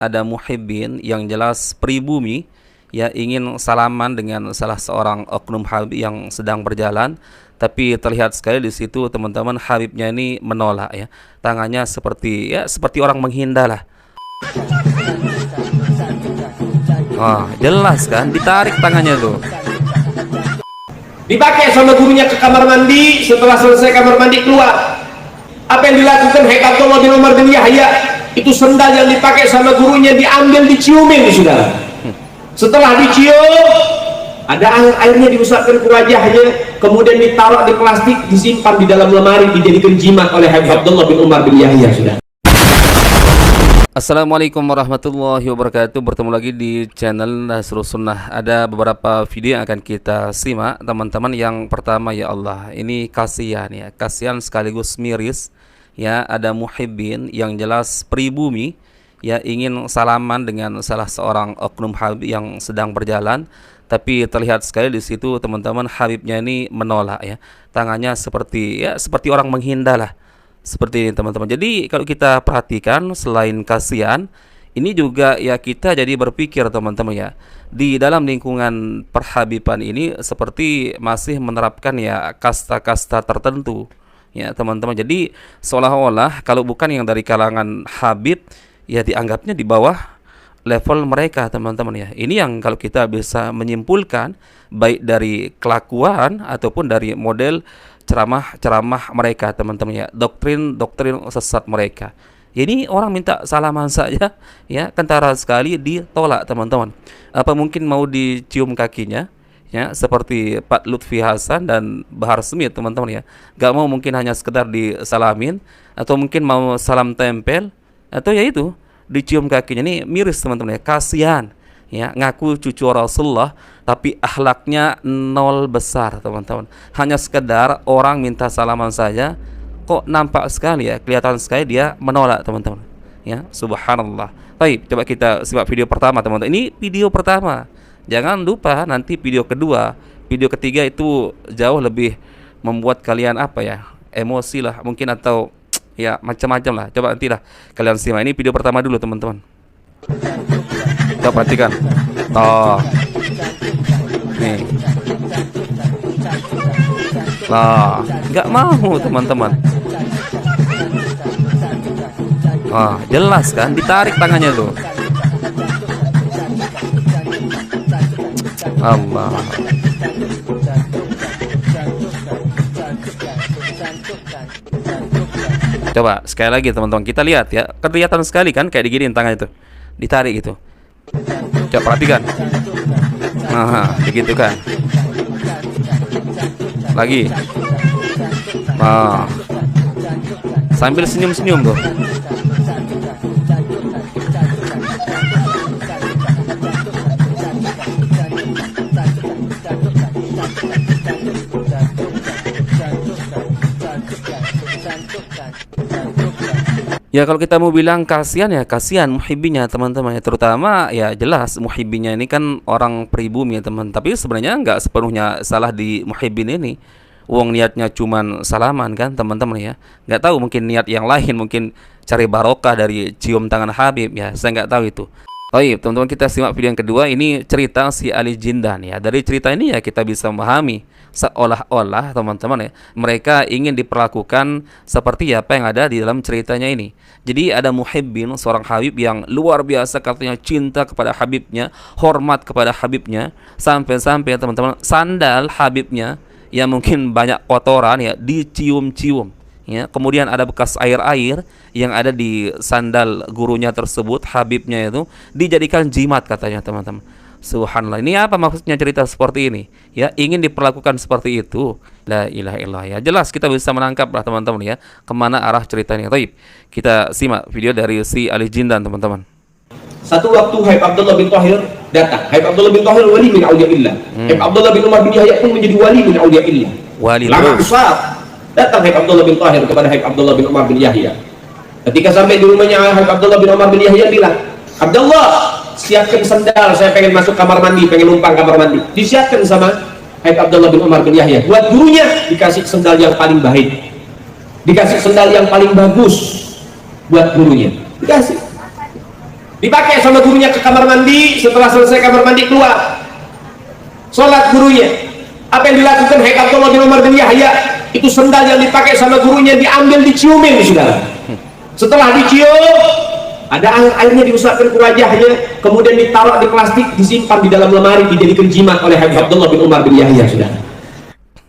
ada muhibbin yang jelas pribumi ya ingin salaman dengan salah seorang oknum Habib yang sedang berjalan, tapi terlihat sekali di situ teman-teman Habibnya ini menolak ya, tangannya seperti orang menghindar lah. Wah, jelas kan ditarik tangannya tuh. Dipakai sama gurunya ke kamar mandi, setelah selesai kamar mandi keluar. Apa yang dilakukan Habib Abdullah bin Umar bin Yahya? Itu sendal yang dipakai sama gurunya diambil, diciumin saudara. Setelah dicium, ada airnya diusapkan ke wajahnya, kemudian ditaruh di plastik, disimpan di dalam lemari, dijadikan jimat oleh Habib Abdullah bin Umar bin Yahya sudah. Assalamualaikum warahmatullahi wabarakatuh. Bertemu lagi di channel Nasrul Sunnah. Ada beberapa video yang akan kita simak teman-teman. Yang pertama, ya Allah, ini kasihan ya, kasihan sekaligus miris ya. Ada muhibbin yang jelas pribumi ya ingin salaman dengan salah seorang oknum Habib yang sedang berjalan, tapi terlihat sekali di situ teman-teman Habibnya ini menolak ya, tangannya seperti orang menghindar lah. Seperti ini teman-teman. Jadi kalau kita perhatikan, selain kasihan, ini juga ya kita jadi berpikir teman-teman ya, di dalam lingkungan perhabiban ini seperti masih menerapkan ya kasta-kasta tertentu ya teman-teman. Jadi seolah-olah kalau bukan yang dari kalangan Habib ya dianggapnya di bawah level mereka teman-teman ya. Ini yang kalau kita bisa menyimpulkan baik dari kelakuan ataupun dari model ceramah mereka teman-teman ya, doktrin sesat mereka. Ini orang minta salaman saja ya, kentara sekali ditolak teman-teman. Apa mungkin mau dicium kakinya ya, seperti Pak Lutfi Hasan dan Bahar Smith teman-teman ya. Gak mau mungkin hanya sekedar disalamin, atau mungkin mau salam tempel, atau ya itu dicium kakinya. Ini miris teman-teman ya, kasihan ya, ngaku cucu Rasulullah tapi akhlaknya nol besar teman-teman. Hanya sekedar orang minta salaman saja kok nampak sekali ya, kelihatan sekali dia menolak teman-teman ya. Subhanallah. Baik, coba kita simak video pertama teman-teman. Ini video pertama, jangan lupa nanti video kedua, video ketiga itu jauh lebih membuat kalian emosi lah mungkin, atau ya macam-macam lah. Coba nantilah kalian simak. Ini video pertama dulu teman-teman. Coba perhatikan. Nih. Lah, nggak mau teman-teman. Jelas kan ditarik tangannya tuh. Allah. Coba sekali lagi teman-teman, kita lihat ya, kelihatan sekali kan kayak diginiin tangan itu, ditarik gitu. Coba perhatikan. Begitu kan. Lagi. Sambil senyum-senyum tuh. Ya kalau kita mau bilang kasihan ya kasihan muhibbinya teman-teman ya, terutama ya jelas muhibbinya ini kan orang pribumi ya teman. Tapi sebenarnya nggak sepenuhnya salah di muhibbin ini. Wong niatnya cuman salaman kan teman-teman ya. Nggak tahu mungkin niat yang lain, mungkin cari barokah dari cium tangan Habib ya. Saya nggak tahu itu. Baik teman-teman, kita simak video yang kedua. Ini cerita si Ali Jindan ya. Dari cerita ini ya kita bisa memahami seolah-olah teman-teman ya, mereka ingin diperlakukan seperti apa yang ada di dalam ceritanya ini. Jadi ada muhibbin, seorang Habib yang luar biasa katanya cinta kepada Habibnya, hormat kepada Habibnya, sampai-sampai teman-teman sandal Habibnya yang mungkin banyak kotoran ya dicium-cium ya. Kemudian ada bekas air-air yang ada di sandal gurunya tersebut, Habibnya itu dijadikan jimat katanya teman-teman. Subhanallah. Ini apa maksudnya cerita seperti ini? Ya, ingin diperlakukan seperti itu. La ilaha illallah ya. Jelas kita bisa menangkap lah teman-teman ya, kemana arah ceritanya. Baik, kita simak video dari si Ali Jindan teman-teman. Satu waktu Habib Abdullah bin Thahir datang. Habib Abdullah bin Thahir wali min auliyaillah. Habib Abdullah bin Umar bin Yahya pun menjadi wali min auliyaillah. Wali lama besar. Datang Habib Abdullah bin Thahir kepada Habib Abdullah bin Umar bin Yahya. Ketika sampai di rumahnya, Habib Abdullah bin Umar bin Yahya bilang, "Abdullah, siapkan sendal, saya pengen masuk kamar mandi, pengen numpang kamar mandi." Disiapkan sama Habib Abdullah bin Umar bin Yahya. Buat gurunya dikasih sendal yang paling baik, dikasih sendal yang paling bagus buat gurunya, dikasih. dipakai sama gurunya ke kamar mandi, setelah selesai kamar mandi keluar sholat gurunya. Apa yang dilakukan Haik Abdullah bin Umar bin Yahya, itu sendal yang dipakai sama gurunya diambil, diciumin, saudara. Setelah dicium, ada airnya diusapkan ke wajahnya, kemudian ditaruh di plastik, disimpan di dalam lemari, dijadikan jimat oleh Haik Abdullah bin Umar bin Yahya, saudara.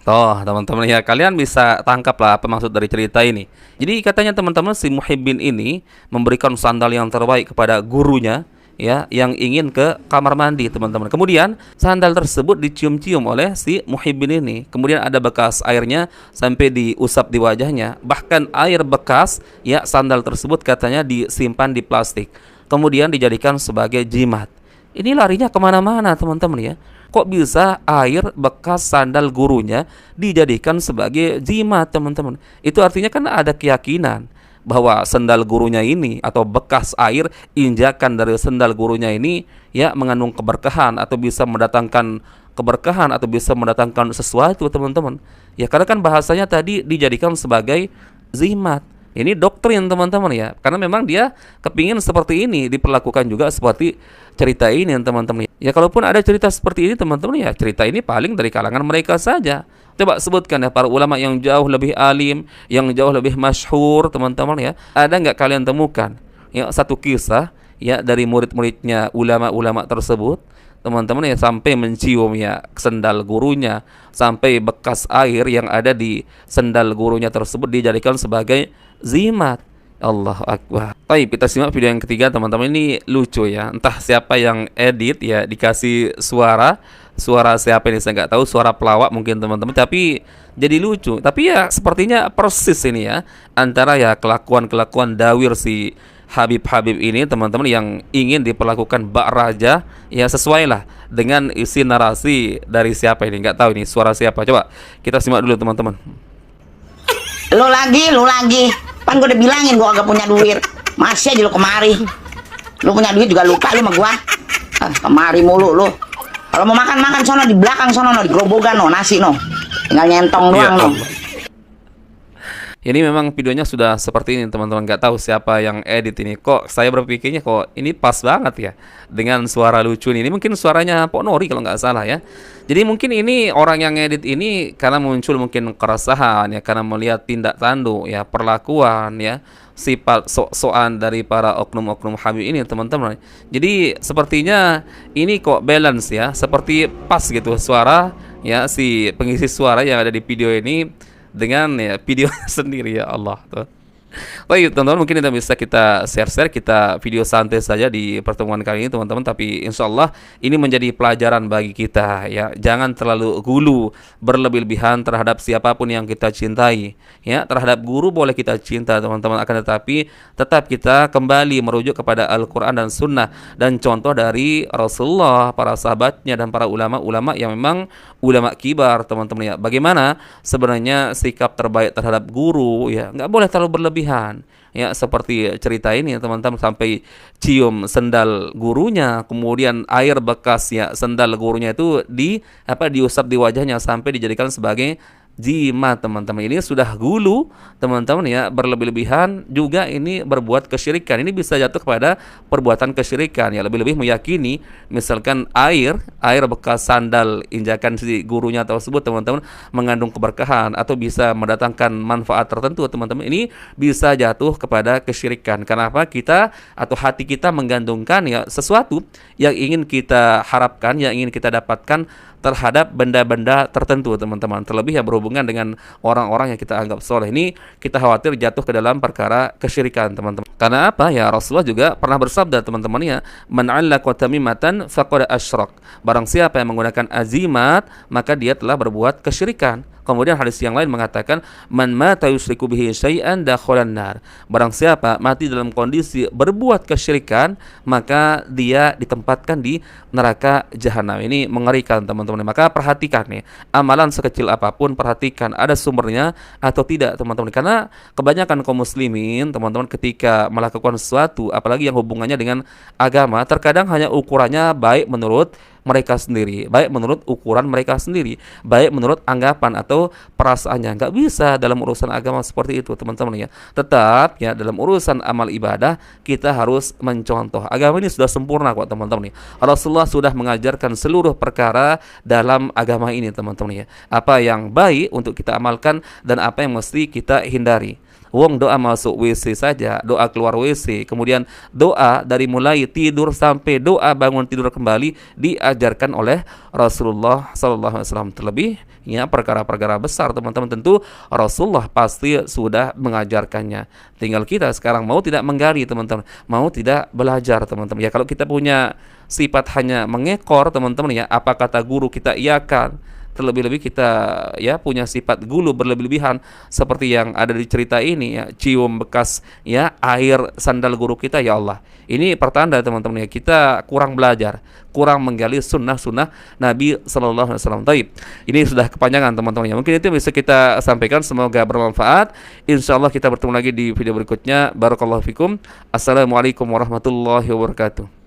Toh teman-teman ya, kalian bisa tangkap lah apa maksud dari cerita ini. Jadi katanya teman-teman, si Muhibbin ini memberikan sandal yang terbaik kepada gurunya ya, yang ingin ke kamar mandi teman-teman. Kemudian sandal tersebut dicium-cium oleh si Muhibbin ini. Kemudian ada bekas airnya sampai diusap di wajahnya. Bahkan air bekas ya sandal tersebut katanya disimpan di plastik, kemudian dijadikan sebagai jimat. Ini larinya kemana-mana teman-teman ya. Kok bisa air bekas sandal gurunya dijadikan sebagai jimat teman-teman? Itu artinya kan ada keyakinan bahwa sandal gurunya ini atau bekas air injakan dari sandal gurunya ini ya mengandung keberkahan atau bisa mendatangkan keberkahan atau bisa mendatangkan sesuatu teman-teman. Ya karena kan bahasanya tadi dijadikan sebagai jimat. Ini doktrin teman-teman ya, karena memang dia kepingin seperti ini diperlakukan juga seperti cerita ini teman-teman. Ya kalaupun ada cerita seperti ini teman-teman ya, cerita ini paling dari kalangan mereka saja. Coba sebutkan ya para ulama yang jauh lebih alim, yang jauh lebih masyhur teman-teman ya. Ada nggak kalian temukan ya satu kisah ya dari murid-muridnya ulama-ulama tersebut teman-teman ya, sampai mencium ya sendal gurunya, sampai bekas air yang ada di sendal gurunya tersebut dijadikan sebagai zimat. Allahu Akbar. Baik, kita simak video yang ketiga teman-teman. Ini lucu ya, entah siapa yang edit ya, dikasih suara siapa ini saya nggak tahu, suara pelawak mungkin teman-teman, tapi jadi lucu. Tapi ya sepertinya persis ini ya antara ya kelakuan dawir si Habib ini teman-teman yang ingin diperlakukan bak raja ya, sesuai lah dengan isi narasi dari siapa ini, nggak tahu ini suara siapa. Coba kita simak dulu teman-teman. Lu lagi kan gue udah bilangin gue agak punya duit, masih aja lu kemari. Lu punya duit juga lupa lu sama gua. Kemari mulu lu. Kalau mau makan sono di belakang sono, no, di gerobogan no, nasi no, tinggal nyentong doang no. Ini memang videonya sudah seperti ini teman-teman, nggak tahu siapa yang edit ini. Kok saya berpikirnya kok ini pas banget ya dengan suara lucu ini. Mungkin suaranya Pok Nori kalau nggak salah ya. Jadi mungkin ini orang yang edit ini karena muncul mungkin keresahan ya, karena melihat tindak tanduk ya, perlakuan ya, sifat sok-sokan dari para oknum-oknum Habib ini teman-teman. Jadi sepertinya ini kok balance ya, seperti pas gitu suara ya si pengisi suara yang ada di video ini dengan ya video sendiri. Ya Allah tuh. Baik teman-teman, mungkin kita bisa kita share kita video santai saja di pertemuan kali ini teman-teman, tapi insya Allah ini menjadi pelajaran bagi kita ya. Jangan terlalu gulu berlebih-lebihan terhadap siapapun yang kita cintai ya. Terhadap guru boleh kita cinta teman-teman, akan tetapi tetap kita kembali merujuk kepada Al-Quran dan Sunnah dan contoh dari Rasulullah, para sahabatnya dan para ulama-ulama yang memang ulama kibar teman-teman ya. Bagaimana sebenarnya sikap terbaik terhadap guru ya, nggak boleh terlalu berlebihan ya, seperti cerita ini teman-teman, sampai cium sendal gurunya, kemudian air bekas ya sendal gurunya itu diusap di wajahnya sampai dijadikan sebagai jimat teman-teman. Ini sudah gulu teman-teman ya, berlebih-lebihan juga ini berbuat kesyirikan. Ini bisa jatuh kepada perbuatan kesyirikan ya, lebih-lebih meyakini misalkan air bekas sandal injakan si gurunya tersebut teman-teman mengandung keberkahan atau bisa mendatangkan manfaat tertentu teman-teman. Ini bisa jatuh kepada kesyirikan. Kenapa? Kita atau hati kita menggantungkan ya sesuatu yang ingin kita harapkan, yang ingin kita dapatkan terhadap benda-benda tertentu teman-teman, terlebih yang berhubungan dengan orang-orang yang kita anggap soleh. Ini kita khawatir jatuh ke dalam perkara kesyirikan teman-teman. Karena apa ya, Rasulullah juga pernah bersabda teman-teman ya, man 'allaqa tamimatan faqad asyrak. Barang siapa yang menggunakan azimat maka dia telah berbuat kesyirikan. Kemudian hadis yang lain mengatakan man mata yusyriku bihi syai'an dakhalan nar. Barang siapa mati dalam kondisi berbuat kesyirikan maka dia ditempatkan di neraka jahanam. Ini mengerikan teman-teman. Maka perhatikan nih, amalan sekecil apapun perhatikan ada sumbernya atau tidak teman-teman. Karena kebanyakan kaum muslimin teman-teman ketika melakukan sesuatu apalagi yang hubungannya dengan agama, terkadang hanya ukurannya baik menurut mereka sendiri, baik menurut ukuran mereka sendiri, baik menurut anggapan atau perasaannya. Nggak bisa dalam urusan agama seperti itu, teman-teman ya. Tetap ya, dalam urusan amal ibadah kita harus mencontoh. Agama ini sudah sempurna kok, teman-teman ya. Rasulullah sudah mengajarkan seluruh perkara dalam agama ini, teman-teman ya. Apa yang baik untuk kita amalkan dan apa yang mesti kita hindari. Wong doa masuk WC saja, doa keluar WC, kemudian doa dari mulai tidur sampai doa bangun tidur kembali diajarkan oleh Rasulullah SAW. Terlebih ya perkara-perkara besar, teman-teman, tentu Rasulullah pasti sudah mengajarkannya. Tinggal kita sekarang mau tidak menggali, teman-teman, mau tidak belajar, teman-teman. Ya kalau kita punya sifat hanya mengekor, teman-teman ya, apa kata guru kita iakan. Terlebih-lebih kita ya punya sifat gulu berlebih-lebihan seperti yang ada di cerita ini ya, cium bekas ya air sandal guru kita, ya Allah. Ini pertanda, teman-teman ya, kita kurang belajar, kurang menggali sunnah-sunnah Nabi sallallahu alaihi wasallam. Taib. Ini sudah kepanjangan, teman-teman ya. Mungkin itu bisa kita sampaikan, semoga bermanfaat. Insyaallah kita bertemu lagi di video berikutnya. Barakallahu fikum. Assalamualaikum warahmatullahi wabarakatuh.